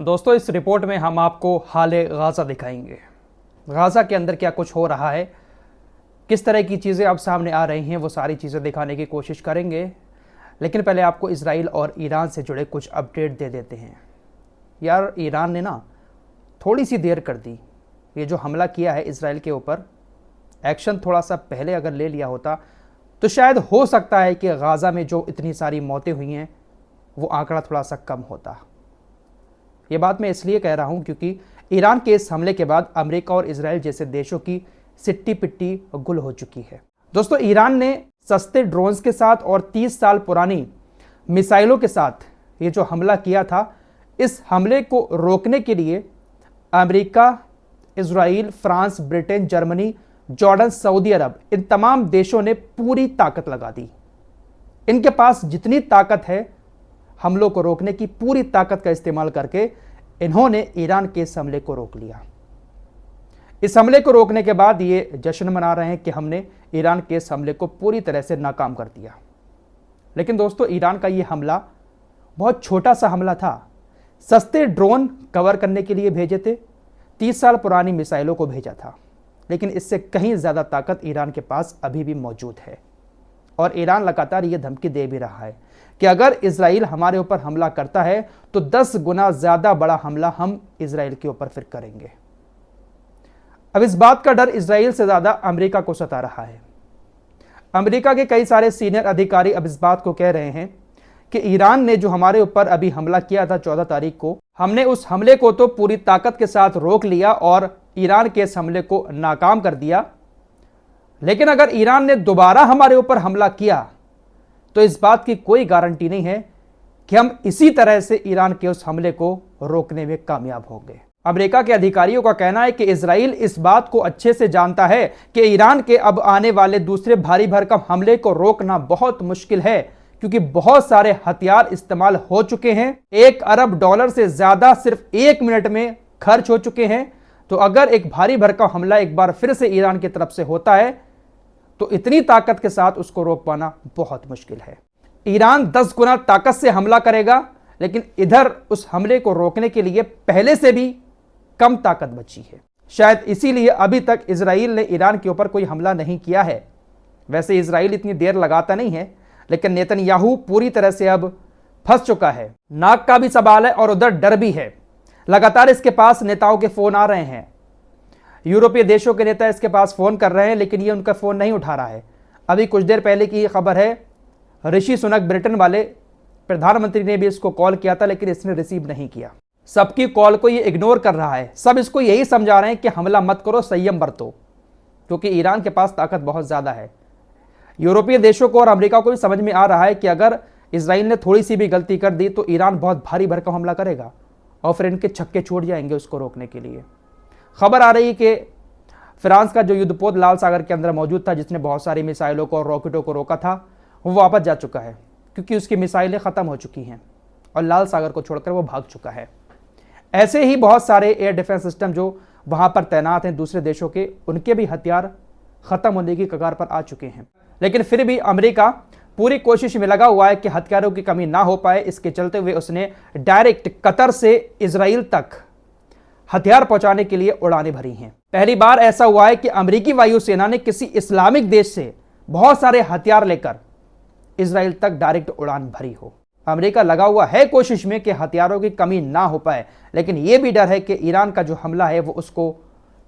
दोस्तों इस रिपोर्ट में हम आपको हाले गाज़ा दिखाएंगे। गाज़ा के अंदर क्या कुछ हो रहा है, किस तरह की चीज़ें अब सामने आ रही हैं, वो सारी चीज़ें दिखाने की कोशिश करेंगे। लेकिन पहले आपको इजराइल और ईरान से जुड़े कुछ अपडेट दे देते हैं। यार ईरान ने ना थोड़ी सी देर कर दी। ये जो हमला किया है इजराइल के ऊपर, एक्शन थोड़ा सा पहले अगर ले लिया होता तो शायद हो सकता है कि गाज़ा में जो इतनी सारी मौतें हुई हैं वो आंकड़ा थोड़ा सा कम होता। ये बात मैं इसलिए कह रहा हूं क्योंकि ईरान के इस हमले के बाद अमेरिका और इजराइल जैसे देशों की सिट्टी पिट्टी गुल हो चुकी है। दोस्तों इरान ने सस्ते ड्रोन्स के साथ और 30 साल पुरानी मिसाइलों के साथ ये जो हमला किया था, इस हमले को रोकने के लिए America, Israel, France, Britain, Germany, Jordan, Saudi Arab, इन तमाम देशों ने पूरी ताकत लगा दी। इनके पास जितनी ताकत है हमलों को रोकने की, पूरी ताकत का इस्तेमाल करके इन्होंने ईरान के इस हमले को रोक लिया। इस हमले को रोकने के बाद ये जश्न मना रहे हैं कि हमने ईरान के इस हमले को पूरी तरह से नाकाम कर दिया। लेकिन दोस्तों ईरान का ये हमला बहुत छोटा सा हमला था। सस्ते ड्रोन कवर करने के लिए भेजे थे, 30 साल पुरानी मिसाइलों को भेजा था, लेकिन इससे कहीं ज़्यादा ताकत ईरान के पास अभी भी मौजूद है। और ईरान लगातार ये धमकी दे भी रहा है कि अगर इजराइल हमारे ऊपर हमला करता है तो 10 गुना ज़्यादा बड़ा हमला हम इजराइल के ऊपर फिर करेंगे। अब इस बात का डर इजराइल से ज़्यादा अमेरिका को सता रहा है। अमेरिका के कई सारे सीनियर अधिकारी अब इस बात को कह रहे हैं कि ईरान ने जो हमारे ऊपर अभी हमला किया था 14 तारीख को, हमने उस हमले को तो पूरी ताकत के साथ रोक लिया और ईरान के इस हमले को नाकाम कर दिया, लेकिन अगर ईरान ने दोबारा हमारे ऊपर हमला किया तो इस बात की कोई गारंटी नहीं है कि हम इसी तरह से ईरान के उस हमले को रोकने में कामयाब होंगे। अमेरिका के अधिकारियों का कहना है कि इजराइल इस बात को अच्छे से जानता है कि ईरान के अब आने वाले दूसरे भारी भरकम हमले को रोकना बहुत मुश्किल है, क्योंकि बहुत सारे हथियार इस्तेमाल हो चुके हैं। $1 अरब से ज्यादा सिर्फ 1 मिनट में खर्च हो चुके हैं। तो अगर एक भारी भरकम हमला एक बार फिर से ईरान की तरफ से होता है तो इतनी ताकत के साथ उसको रोक पाना बहुत मुश्किल है। ईरान 10 गुना ताकत से हमला करेगा, लेकिन इधर उस हमले को रोकने के लिए पहले से भी कम ताकत बची है। शायद इसीलिए अभी तक इजराइल ने ईरान के ऊपर कोई हमला नहीं किया है। वैसे इजराइल इतनी देर लगाता नहीं है, लेकिन नेतन्याहू पूरी तरह से अब फंस चुका है। नाक का भी सवाल है और उधर डर भी है। लगातार इसके पास नेताओं के फोन आ रहे हैं। यूरोपीय देशों के नेता इसके पास फोन कर रहे हैं, लेकिन ये उनका फोन नहीं उठा रहा है। अभी कुछ देर पहले की ये खबर है, ऋषि सुनक ब्रिटेन वाले प्रधानमंत्री ने भी इसको कॉल किया था, लेकिन इसने रिसीव नहीं किया। सबकी कॉल को ये इग्नोर कर रहा है। सब इसको यही समझा रहे हैं कि हमला मत करो, संयम बरतो, क्योंकि ईरान के पास ताकत बहुत ज़्यादा है। यूरोपीय देशों को और अमेरिका को भी समझ में आ रहा है कि अगर इजराइल ने थोड़ी सी भी गलती कर दी तो ईरान बहुत भारी भरकम हमला करेगा और फिर इनके छक्के छूट जाएंगे उसको रोकने के लिए। खबर आ रही है कि फ्रांस का जो युद्धपोत लाल सागर के अंदर मौजूद था, जिसने बहुत सारी मिसाइलों को और रॉकेटों को रोका था, वो वापस जा चुका है, क्योंकि उसकी मिसाइलें ख़त्म हो चुकी हैं और लाल सागर को छोड़कर वो भाग चुका है। ऐसे ही बहुत सारे एयर डिफेंस सिस्टम जो वहाँ पर तैनात हैं दूसरे देशों के, उनके भी हथियार ख़त्म होने की कगार पर आ चुके हैं। लेकिन फिर भी अमेरिका पूरी कोशिश में लगा हुआ है कि हथियारों की कमी ना हो पाए। इसके चलते हुए उसने डायरेक्ट कतर से इजराइल तक हथियार पहुंचाने के लिए उड़ानें भरी हैं। पहली बार ऐसा हुआ है कि अमेरिकी वायुसेना ने किसी इस्लामिक देश से बहुत सारे हथियार लेकर इजराइल तक डायरेक्ट उड़ान भरी हो। अमेरिका लगा हुआ है कोशिश में कि हथियारों की कमी ना हो पाए, लेकिन यह भी डर है कि ईरान का जो हमला है वो उसको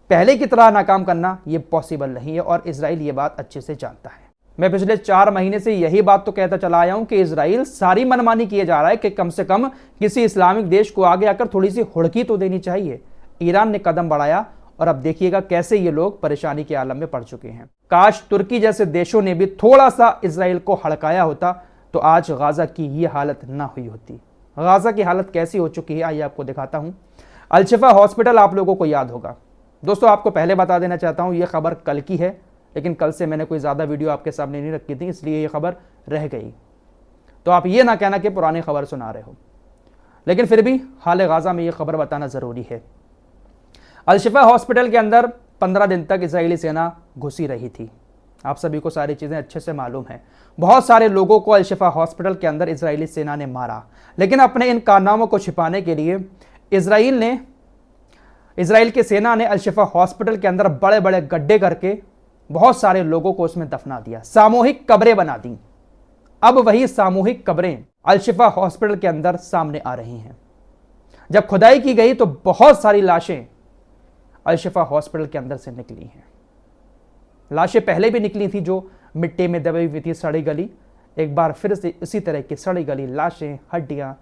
पहले की तरह नाकाम करना ये पॉसिबल नहीं है, और इजराइल ये बात अच्छे से जानता है। मैं पिछले 4 महीने से यही बात तो कहता चला आया हूं कि इजराइल सारी मनमानी किए जा रहा है कि कम से कम किसी इस्लामिक देश को आगे आकर थोड़ी सी हुड़की तो देनी चाहिए। ईरान ने कदम बढ़ाया और अब देखिएगा कैसे ये लोग परेशानी के आलम में पड़ चुके हैं। काश तुर्की जैसे देशों ने भी थोड़ा सा इजराइल को हड़काया होता तो आज गाज़ा की ये हालत ना हुई होती। गाज़ा की हालत कैसी हो चुकी है आइए आपको दिखाता हूँ। अल-शिफा हॉस्पिटल आप लोगों को याद होगा। दोस्तों आपको पहले बता देना चाहता हूँ, ये खबर कल की है, लेकिन कल से मैंने कोई ज़्यादा वीडियो आपके सामने नहीं रखी थी, इसलिए ये खबर रह गई। तो आप ये ना कहना कि पुरानी खबर सुना रहे हो, लेकिन फिर भी हाल गाज़ा में ये खबर बताना ज़रूरी है। अल-शिफा हॉस्पिटल के अंदर 15 दिन तक इजरायली सेना घुसी रही थी। आप सभी को सारी चीज़ें अच्छे से मालूम है। बहुत सारे लोगों को अल-शिफा हॉस्पिटल के अंदर इजरायली सेना ने मारा, लेकिन अपने इन कारनामों को छिपाने के लिए इसराइल की सेना ने अल-शिफा हॉस्पिटल के अंदर बड़े बड़े गड्ढे करके बहुत सारे लोगों को उसमें दफना दिया, सामूहिक कब्रें बना दी। अब वही सामूहिक कब्रें अल-शिफा हॉस्पिटल के अंदर सामने आ रही हैं। जब खुदाई की गई तो बहुत सारी लाशें अल-शिफा हॉस्पिटल के अंदर से निकली हैं। लाशें पहले भी निकली थी जो मिट्टी में दबी हुई थी, सड़ी गली। एक बार फिर से इसी तरह की सड़ी गली लाशें, हड्डियां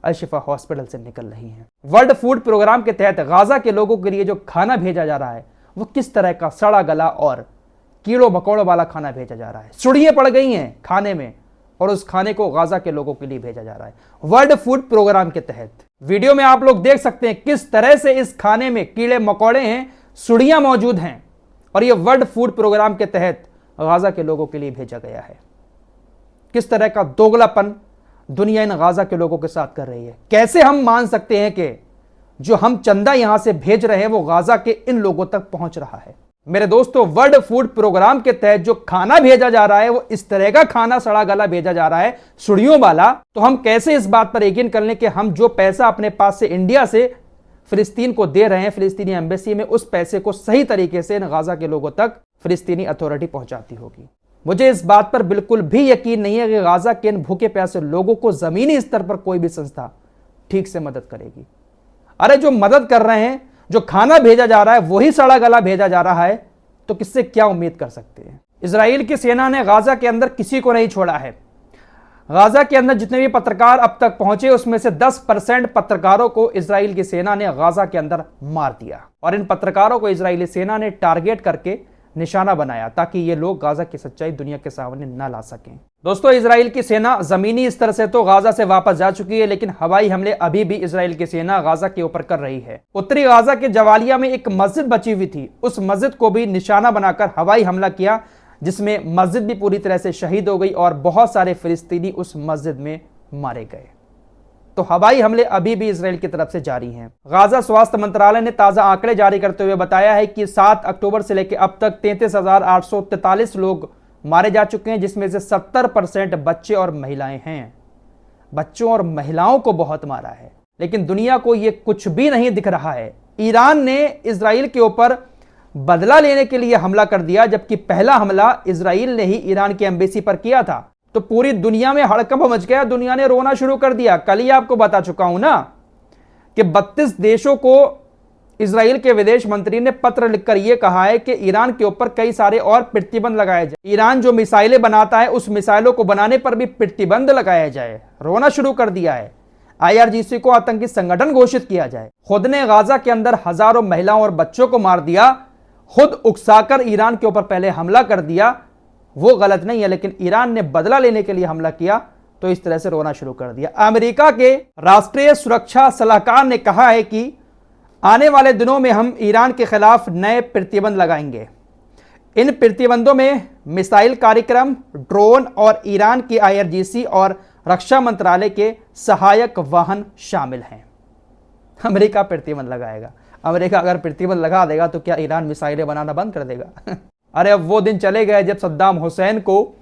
अल-शिफा हॉस्पिटल से निकल रही हैं। वर्ल्ड फूड प्रोग्राम के तहत गाजा के लोगों के लिए जो खाना भेजा जा रहा है वो किस तरह का सड़ा गला और कीड़ों मकोड़ों वाला खाना भेजा जा रहा है। सुड़ियां पड़ गई हैं खाने में और उस खाने को गाजा के लोगों के लिए भेजा जा रहा है वर्ल्ड फूड प्रोग्राम के तहत। वीडियो में आप लोग देख सकते हैं किस तरह से इस खाने में कीड़े मकोड़े हैं, सुड़ियां मौजूद हैं और यह वर्ल्ड फूड प्रोग्राम के तहत गाजा के लोगों के लिए भेजा गया है। किस तरह का दोगलापन दुनिया इन गाजा के लोगों के साथ कर रही है। कैसे हम मान सकते हैं कि जो हम चंदा यहां से भेज रहे हैं वो गाजा के इन लोगों तक पहुंच रहा है। मेरे दोस्तों, वर्ल्ड फूड प्रोग्राम के तहत जो खाना भेजा जा रहा है वो इस तरह का खाना सड़ा गला भेजा जा रहा है, सुड़ियों वाला। तो हम कैसे इस बात पर यकीन कर लें कि हम जो पैसा अपने पास से इंडिया से फिलिस्तीन को दे रहे हैं, फिलिस्तीनी एम्बेसी में, उस पैसे को सही तरीके से इन गाजा के लोगों तक फिलिस्तीनी अथॉरिटी पहुंचाती होगी। मुझे इस बात पर बिल्कुल भी यकीन नहीं है कि गाजा के इन भूखे प्यासे लोगों को जमीनी स्तर पर कोई भी संस्था ठीक से मदद करेगी। अरे जो मदद कर रहे हैं, जो खाना भेजा जा रहा है वही सड़ा गला भेजा जा रहा है, तो किससे क्या उम्मीद कर सकते हैं। इजराइल की सेना ने गाजा के अंदर किसी को नहीं छोड़ा है। गाजा के अंदर जितने भी पत्रकार अब तक पहुंचे उसमें से 10% पत्रकारों को इजराइल की सेना ने गाजा के अंदर मार दिया और इन पत्रकारों को इजरायली सेना ने टारगेट करके निशाना बनाया ताकि ये लोग गाजा की सच्चाई दुनिया के सामने न ला सकें। दोस्तों, इजराइल की सेना जमीनी स्तर से तो गाजा से वापस जा चुकी है, लेकिन हवाई हमले अभी भी इजराइल की सेना गाजा के ऊपर कर रही है। उत्तरी गाजा के जवालिया में एक मस्जिद बची हुई थी, उस मस्जिद को भी निशाना बनाकर हवाई हमला किया, जिसमें मस्जिद भी पूरी तरह से शहीद हो गई और बहुत सारे फिलिस्तीनी उस मस्जिद में मारे गए। तो हवाई हमले अभी भी इजराइल की तरफ से जारी हैं। गाजा स्वास्थ्य मंत्रालय ने ताजा आंकड़े जारी करते हुए बताया है कि 7 अक्टूबर से लेकर अब तक 33,843 लोग मारे जा चुके हैं, जिसमें से 70% बच्चे और महिलाएं हैं। बच्चों और महिलाओं को बहुत मारा है, लेकिन दुनिया को यह कुछ भी नहीं दिख रहा है। ईरान ने इजराइल के ऊपर बदला लेने के लिए हमला कर दिया, जबकि पहला हमला इजराइल ने ही ईरान की एम्बेसी पर किया था। तो पूरी दुनिया में हड़कंप मच गया, दुनिया ने रोना शुरू कर दिया। कल ही आपको बता चुका हूं ना कि 32 देशों को इजराइल के विदेश मंत्री ने पत्र लिखकर यह कहा है कि ईरान के ऊपर कई सारे और प्रतिबंध लगाए जाए। ईरान जो मिसाइलें बनाता है उस मिसाइलों को बनाने पर भी प्रतिबंध लगाया जाए। रोना शुरू कर दिया है। IRGC को आतंकी संगठन घोषित किया जाए। खुद ने गाजा के अंदर हजारों महिलाओं और बच्चों को मार दिया, खुद उकसाकर ईरान के ऊपर पहले हमला कर दिया। वो गलत नहीं है, लेकिन ईरान ने बदला लेने के लिए हमला किया तो इस तरह से रोना शुरू कर दिया। अमेरिका के राष्ट्रीय सुरक्षा सलाहकार ने कहा है कि आने वाले दिनों में हम ईरान के खिलाफ नए प्रतिबंध लगाएंगे। इन प्रतिबंधों में मिसाइल कार्यक्रम, ड्रोन और ईरान की IRGC और रक्षा मंत्रालय के सहायक वाहन शामिल हैं। अमेरिका प्रतिबंध लगाएगा। अमेरिका अगर प्रतिबंध लगा देगा तो क्या ईरान मिसाइलें बनाना बंद कर देगा? अरे अब वो दिन चले गए जब सद्दाम हुसैन को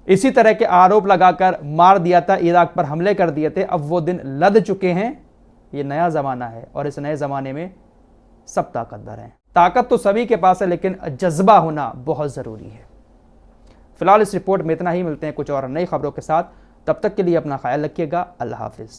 इसी तरह के आरोप लगाकर मार दिया था, इराक पर हमले कर दिए थे। अब वो दिन लद चुके हैं। ये नया ज़माना है और इस नए ज़माने में सब ताकतवर हैं। ताकत तो सभी के पास है, लेकिन जज्बा होना बहुत ज़रूरी है। फिलहाल इस रिपोर्ट में इतना ही। मिलते हैं कुछ और नई खबरों के साथ। तब तक के लिए अपना ख्याल रखिएगा। अल्लाह हाफिज़।